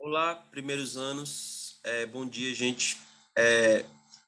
Olá, primeiros anos. Bom dia, gente.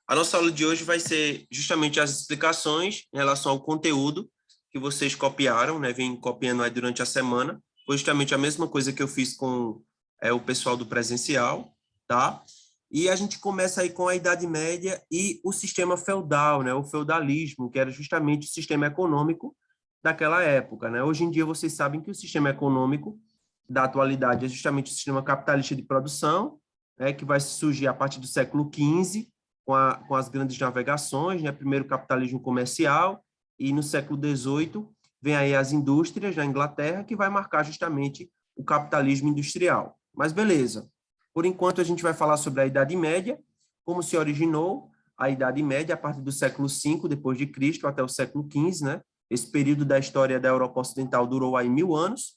A nossa aula de hoje vai ser justamente as explicações em relação ao conteúdo que vocês copiaram, né? Vem copiando aí durante a semana. Foi justamente a mesma coisa que eu fiz com o pessoal do presencial, tá? E a gente começa aí com a Idade Média e o sistema feudal, né? O feudalismo, que era justamente o sistema econômico daquela época, né? Hoje em dia vocês sabem que o sistema econômico da atualidade é justamente o sistema capitalista de produção, né, que vai surgir a partir do século XV, com as grandes navegações, né, primeiro o capitalismo comercial, e no século XVIII vem aí as indústrias na Inglaterra, que vai marcar justamente o capitalismo industrial. Mas beleza, por enquanto a gente vai falar sobre a Idade Média, como se originou a Idade Média a partir do século V depois de Cristo até o século XV, né? Esse período da história da Europa Ocidental durou aí 1000 anos,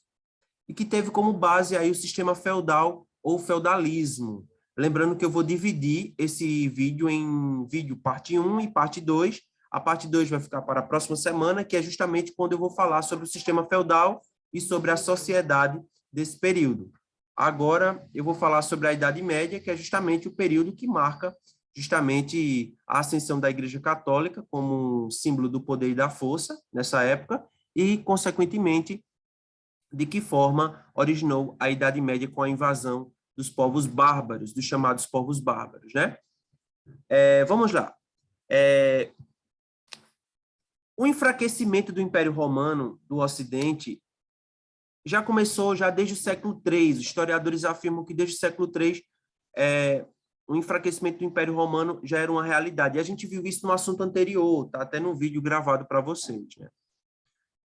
e que teve como base aí o sistema feudal ou feudalismo. Lembrando que eu vou dividir esse vídeo em vídeo parte 1 e parte 2. A parte 2 vai ficar para a próxima semana, que é justamente quando eu vou falar sobre o sistema feudal e sobre a sociedade desse período. Agora, eu vou falar sobre a Idade Média, que é justamente o período que marca justamente a ascensão da Igreja Católica como símbolo do poder e da força nessa época e, consequentemente, de que forma originou a Idade Média com a invasão dos povos bárbaros, dos chamados povos bárbaros, né? Vamos lá. O enfraquecimento do Império Romano do Ocidente já começou já desde o século III. Os historiadores afirmam que desde o século III o enfraquecimento do Império Romano já era uma realidade. E a gente viu isso no assunto anterior, tá até no vídeo gravado para vocês, né?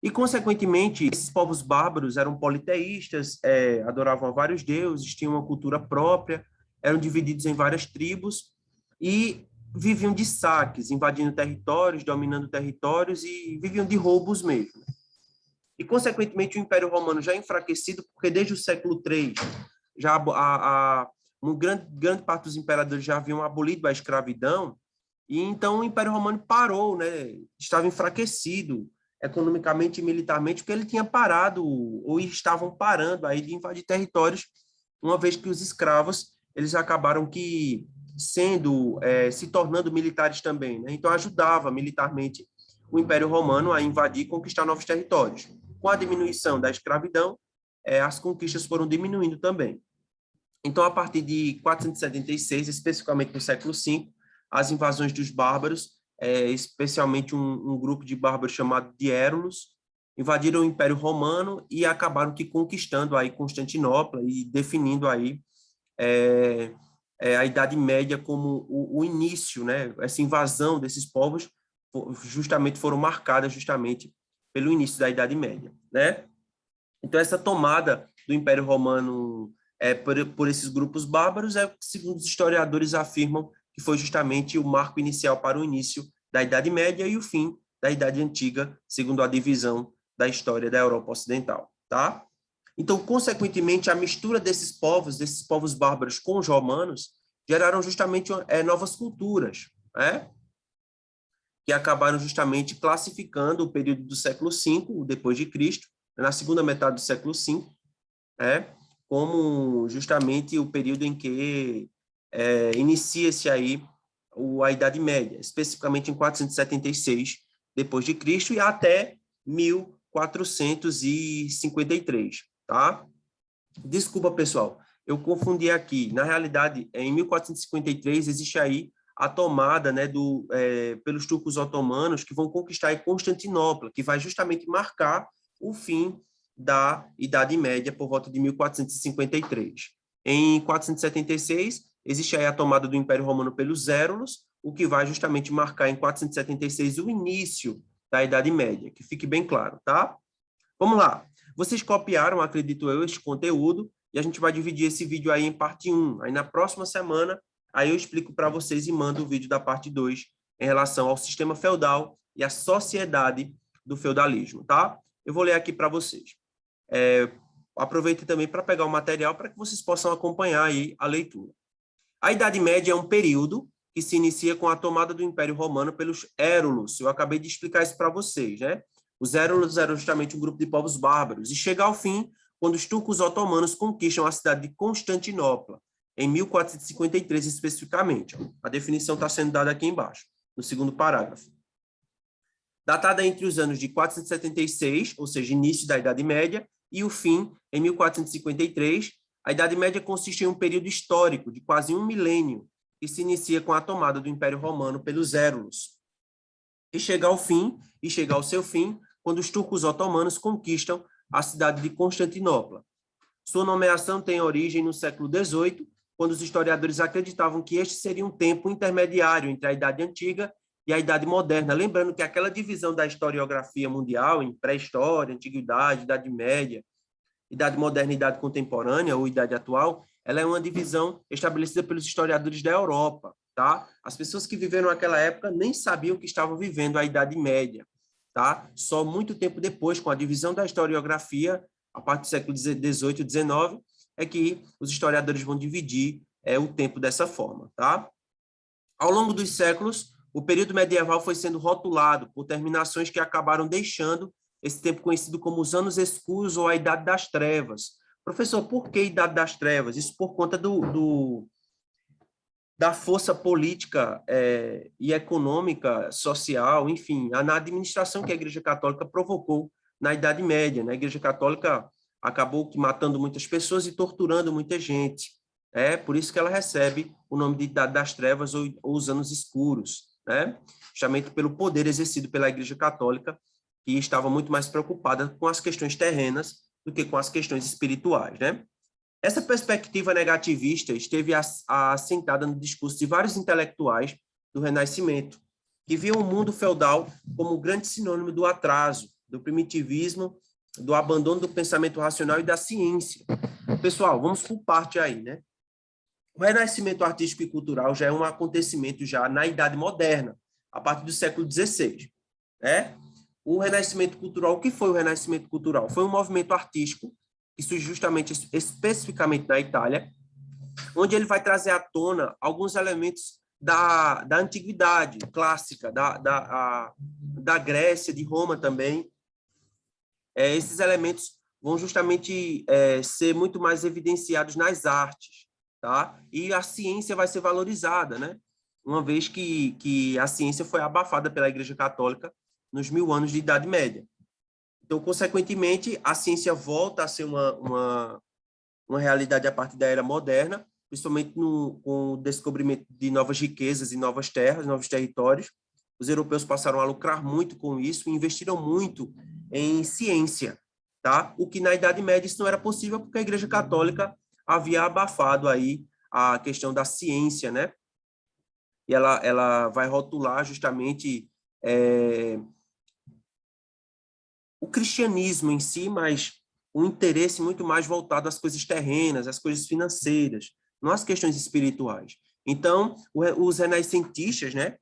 E, consequentemente, esses povos bárbaros eram politeístas, adoravam a vários deuses, tinham uma cultura própria, eram divididos em várias tribos e viviam de saques, invadindo territórios, dominando territórios e viviam de roubos mesmo. E, consequentemente, o Império Romano já enfraquecido, porque desde o século III, já uma grande parte dos imperadores já haviam abolido a escravidão, e então o Império Romano parou, né? Estava enfraquecido economicamente e militarmente, porque ele tinha parado, ou estavam parando aí de invadir territórios, uma vez que os escravos, eles acabaram que se tornando militares também, né? Então ajudava militarmente o Império Romano a invadir e conquistar novos territórios. Com a diminuição da escravidão, as conquistas foram diminuindo também. Então, a partir de 476, especificamente no século V, as invasões dos bárbaros, especialmente um grupo de bárbaros chamado de Érulos, invadiram o Império Romano e acabaram que conquistando aí Constantinopla e definindo aí a Idade Média como o início, né? Essa invasão desses povos justamente foram marcadas justamente pelo início da Idade Média, né? Então, essa tomada do Império Romano por esses grupos bárbaros segundo os historiadores afirmam, que foi justamente o marco inicial para o início da Idade Média e o fim da Idade Antiga, segundo a divisão da história da Europa Ocidental, tá? Então, consequentemente, a mistura desses povos bárbaros com os romanos, geraram justamente novas culturas, né? Que acabaram justamente classificando o período do século V, depois de Cristo, na segunda metade do século V, como justamente o período em que inicia-se aí a Idade Média, especificamente em 476 depois de Cristo e até 1453, tá? Desculpa, pessoal, eu confundi aqui. Na realidade, em 1453 existe aí a tomada, né, pelos turcos otomanos que vão conquistar aí Constantinopla, que vai justamente marcar o fim da Idade Média por volta de 1453. Em 476 existe aí a tomada do Império Romano pelos Érulos, o que vai justamente marcar em 476 o início da Idade Média, que fique bem claro, tá? Vamos lá. Vocês copiaram, acredito eu, este conteúdo e a gente vai dividir esse vídeo aí em parte 1. Aí na próxima semana, aí eu explico para vocês e mando o vídeo da parte 2 em relação ao sistema feudal e à sociedade do feudalismo, tá? Eu vou ler aqui para vocês. Aproveite também para pegar o material para que vocês possam acompanhar aí a leitura. A Idade Média é um período que se inicia com a tomada do Império Romano pelos Érulos. Eu acabei de explicar isso para vocês, né? Os Érulos eram justamente um grupo de povos bárbaros e chega ao fim quando os turcos otomanos conquistam a cidade de Constantinopla, em 1453 especificamente. A definição está sendo dada aqui embaixo, no segundo parágrafo. Datada entre os anos de 476, ou seja, início da Idade Média, e o fim, em 1453, a Idade Média consiste em um período histórico de quase um milênio, que se inicia com a tomada do Império Romano pelos Érulos, e chega ao seu fim, quando os turcos otomanos conquistam a cidade de Constantinopla. Sua nomeação tem origem no século XVIII, quando os historiadores acreditavam que este seria um tempo intermediário entre a Idade Antiga e a Idade Moderna. Lembrando que aquela divisão da historiografia mundial em pré-história, Antiguidade, Idade Média, Idade Moderna e Idade Contemporânea, ou Idade Atual, ela é uma divisão estabelecida pelos historiadores da Europa. Tá? As pessoas que viveram naquela época nem sabiam que estavam vivendo a Idade Média. Tá? Só muito tempo depois, com a divisão da historiografia, a partir do século XVIII e XIX, é que os historiadores vão dividir o tempo dessa forma. Tá? Ao longo dos séculos, o período medieval foi sendo rotulado por terminações que acabaram deixando esse tempo conhecido como os anos escuros ou a Idade das Trevas. Professor, por que Idade das Trevas? Isso por conta da força política e econômica, social, enfim, na administração que a Igreja Católica provocou na Idade Média. Né? A Igreja Católica acabou matando muitas pessoas e torturando muita gente. Por isso que ela recebe o nome de Idade das Trevas ou os Anos Escuros, né? Justamente pelo poder exercido pela Igreja Católica, que estava muito mais preocupada com as questões terrenas do que com as questões espirituais, né? Essa perspectiva negativista esteve assentada no discurso de vários intelectuais do Renascimento, que viam o mundo feudal como um grande sinônimo do atraso, do primitivismo, do abandono do pensamento racional e da ciência. Pessoal, vamos por parte aí, né? O renascimento artístico e cultural já é um acontecimento já na Idade Moderna, a partir do século XVI, né? O renascimento cultural, o que foi o renascimento cultural? Foi um movimento artístico que surge justamente, especificamente na Itália, onde ele vai trazer à tona alguns elementos da antiguidade clássica, da Grécia, de Roma também. Esses elementos vão justamente ser muito mais evidenciados nas artes, tá? E a ciência vai ser valorizada, né? Uma vez que a ciência foi abafada pela Igreja Católica nos 1000 anos de Idade Média. Então, consequentemente, a ciência volta a ser uma realidade a partir da era moderna, principalmente com o descobrimento de novas riquezas e novas terras, novos territórios. Os europeus passaram a lucrar muito com isso e investiram muito em ciência, tá? O que na Idade Média isso não era possível porque a Igreja Católica havia abafado aí a questão da ciência, né? E ela vai rotular justamente o cristianismo em si, mas um interesse muito mais voltado às coisas terrenas, às coisas financeiras, não às questões espirituais. Então, os renascentistas, né,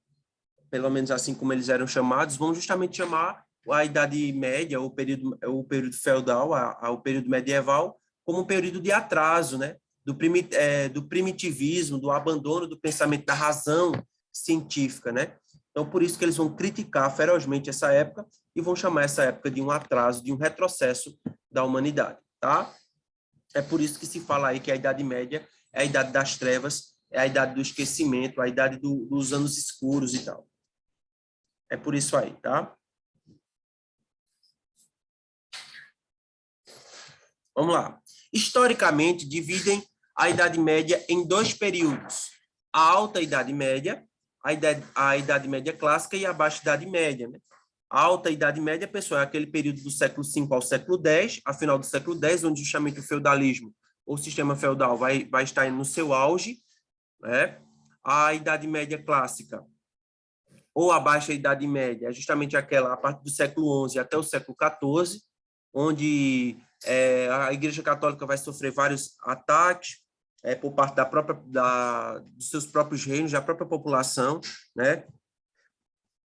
pelo menos assim como eles eram chamados, vão justamente chamar a Idade Média, o período feudal, o período medieval, como um período de atraso, né, do primitivismo, do abandono do pensamento da razão científica, né? Então, por isso que eles vão criticar ferozmente essa época e vão chamar essa época de um atraso, de um retrocesso da humanidade, tá? É por isso que se fala aí que a Idade Média é a Idade das Trevas, é a Idade do Esquecimento, a Idade dos Anos Escuros e tal. É por isso aí, tá? Vamos lá. Historicamente, dividem a Idade Média em dois períodos. A Alta Idade Média, a Idade Média Clássica e a Baixa Idade Média, né? A Alta Idade Média, pessoal, é aquele período do século V ao século X, a final do século X, onde justamente o feudalismo, ou sistema feudal, vai estar no seu auge, né? A Idade Média Clássica, ou a Baixa Idade Média, é justamente aquela a partir do século XI até o século XIV, onde a Igreja Católica vai sofrer vários ataques por parte dos seus próprios reinos, da própria população, né?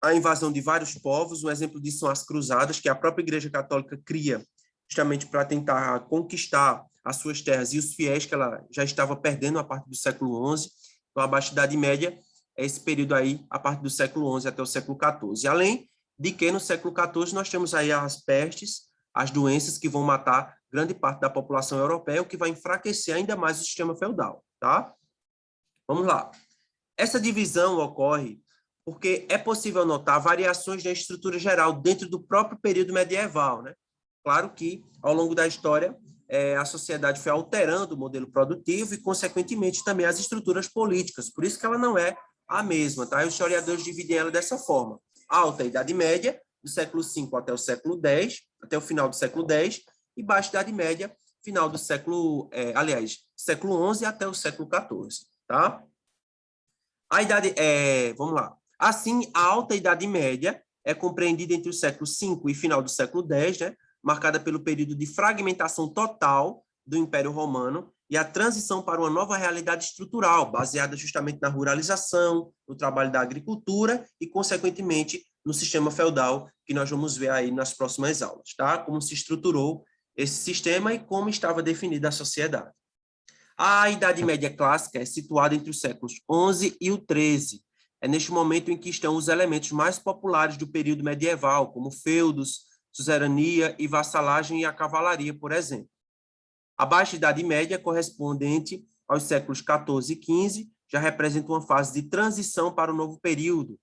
A invasão de vários povos, um exemplo disso são as cruzadas, que a própria Igreja Católica cria justamente para tentar conquistar as suas terras e os fiéis que ela já estava perdendo a partir do século XI. Então, a Baixa Idade Média é esse período aí, a partir do século XI até o século XIV. Além de que, no século XIV, nós temos aí as pestes, as doenças que vão matar grande parte da população europeia, o que vai enfraquecer ainda mais o sistema feudal, tá? Vamos lá. Essa divisão ocorre porque é possível notar variações na estrutura geral dentro do próprio período medieval, né? Claro que, ao longo da história, a sociedade foi alterando o modelo produtivo e, consequentemente, também as estruturas políticas. Por isso que ela não é a mesma, tá? E os historiadores dividem ela dessa forma. Alta Idade Média, do século V até o século X, até o final do século X, e Baixa Idade Média, final do século, século XI até o século XIV, tá? A idade, vamos lá. Assim, a Alta Idade Média é compreendida entre o século V e final do século X, né? Marcada pelo período de fragmentação total do Império Romano e a transição para uma nova realidade estrutural, baseada justamente na ruralização, no trabalho da agricultura e, consequentemente, no sistema feudal, que nós vamos ver aí nas próximas aulas, tá? Como se estruturou esse sistema e como estava definida a sociedade. A Idade Média Clássica é situada entre os séculos XI e o XIII. É neste momento em que estão os elementos mais populares do período medieval, como feudos, suzerania e vassalagem e a cavalaria, por exemplo. A Baixa Idade Média, correspondente aos séculos XIV e XV, já representa uma fase de transição para o novo período,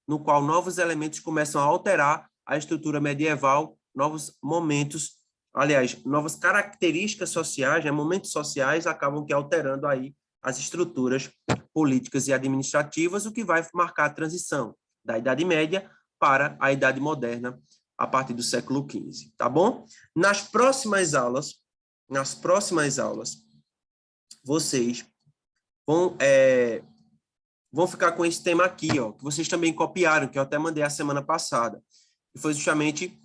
no qual novos elementos começam a alterar a estrutura medieval, novos momentos, aliás, novas características sociais, né, momentos sociais acabam que alterando aí as estruturas políticas e administrativas, o que vai marcar a transição da Idade Média para a Idade Moderna, a partir do século XV, tá bom? Nas próximas aulas, vocês vão ficar com esse tema aqui, ó, que vocês também copiaram, que eu até mandei a semana passada, que foi justamente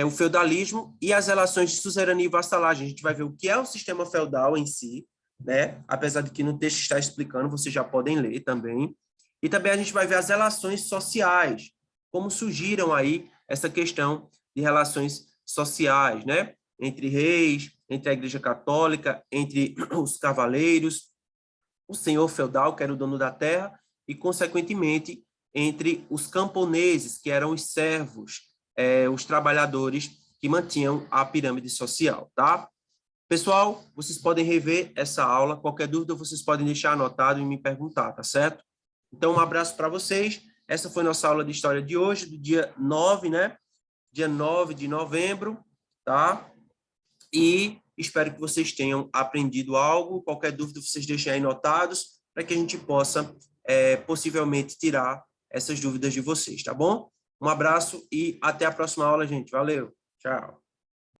o feudalismo e as relações de suzerania e vassalagem. A gente vai ver o que é o sistema feudal em si, né? Apesar de que no texto está explicando, vocês já podem ler também. E também a gente vai ver as relações sociais, como surgiram aí essa questão de relações sociais, né? Entre reis, entre a Igreja Católica, entre os cavaleiros, o senhor feudal, que era o dono da terra, e, consequentemente, entre os camponeses, que eram os servos, os trabalhadores que mantinham a pirâmide social, tá? Pessoal, vocês podem rever essa aula, qualquer dúvida vocês podem deixar anotado e me perguntar, tá certo? Então, um abraço para vocês. Essa foi nossa aula de história de hoje, do dia 9, né? Dia 9 de novembro, tá? E espero que vocês tenham aprendido algo. Qualquer dúvida, vocês deixem aí anotados, para que a gente possa, possivelmente, tirar essas dúvidas de vocês, tá bom? Um abraço e até a próxima aula, gente. Valeu. Tchau.